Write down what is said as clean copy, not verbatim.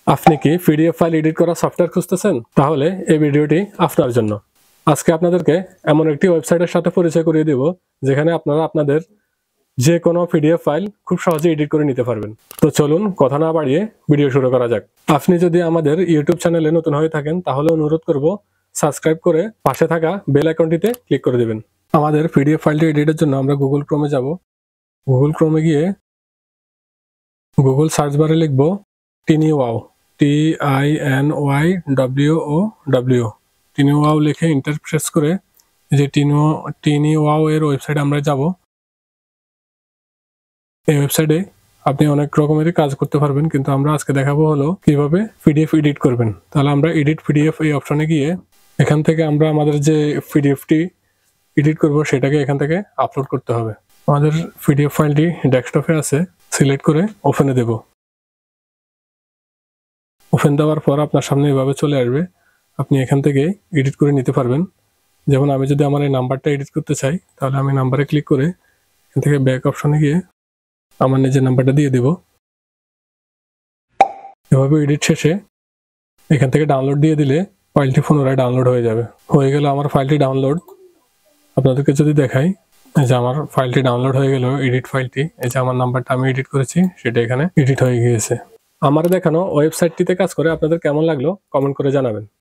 আপনি কি PDF file edit করা সফটওয়্যার খুঁজতেছেন? তাহলে এই ভিডিওটি আপনার জন্য। আজকে আপনাদেরকে এমন একটি ওয়েবসাইটের সাথে পরিচয় করিয়ে দেব যেখানে আপনারা আপনাদের যে কোনো পিডিএফ ফাইল খুব সহজে এডিট করে নিতে পারবেন। তো চলুন কথা না বাড়িয়ে ভিডিও শুরু করা যাক। আপনি যদি আমাদের ইউটিউব চ্যানেলে নতুন হয়ে থাকেন তাহলে অনুরোধ করব সাবস্ক্রাইব করে পাশে থাকা বেল আইকনটিতে ক্লিক করে দেবেন। আমাদের পিডিএফ ফাইলটি এডিটের জন্য আমরা গুগল ক্রোমে যাব। গুগল ক্রোমে গিয়ে গুগল সার্চ বারে লিখব TinyWow, TINYWOW, TinyWow লিখে এন্টার প্রেস করে যে TinyWow এর ওয়েবসাইটে আমরা যাব। এই ওয়েবসাইটে আপনি অনেক রকমেরই কাজ করতে পারবেন, কিন্তু আমরা আজকে দেখাবো হলো কিভাবে পিডিএফ এডিট করবেন। তাহলে আমরা এডিট পিডিএফ এই অপশনে গিয়ে এখান থেকে আমরা আমাদের যে পিডিএফটি এডিট করব সেটাকে এখান থেকে আপলোড করতে হবে। আমাদের পিডিএফ ফাইলটি ডেস্কটপে আছে, সিলেক্ট করে ওপেনে দেব। ওপেন দেওয়ার পর আপনার সামনে এভাবে চলে আসবে, আপনি এখান থেকে এডিট করে নিতে পারবেন। যেমন আমি যদি আমার এই নাম্বারটা এডিট করতে চাই তাহলে আমি নাম্বারে ক্লিক করে এখান থেকে ব্যাক অপশনে গিয়ে আমার নিজের নাম্বারটা দিয়ে দেব। এভাবে এডিট শেষে এখান থেকে ডাউনলোড দিয়ে দিলে ফাইলটি পুনরায় ডাউনলোড হয়ে যাবে। হয়ে গেল আমার ফাইলটি ডাউনলোড। আপনাদেরকে যদি দেখাই, এই যে আমার ফাইলটি ডাউনলোড হয়ে গেল, এডিট ফাইলটি। এই যে আমার নাম্বারটা আমি এডিট করেছি সেটা এখানে এডিট হয়ে গিয়েছে। আমার দেখানো ওয়েবসাইটটিতে কাজ করে আপনাদের কেমন লাগলো কমেন্ট করে জানাবেন।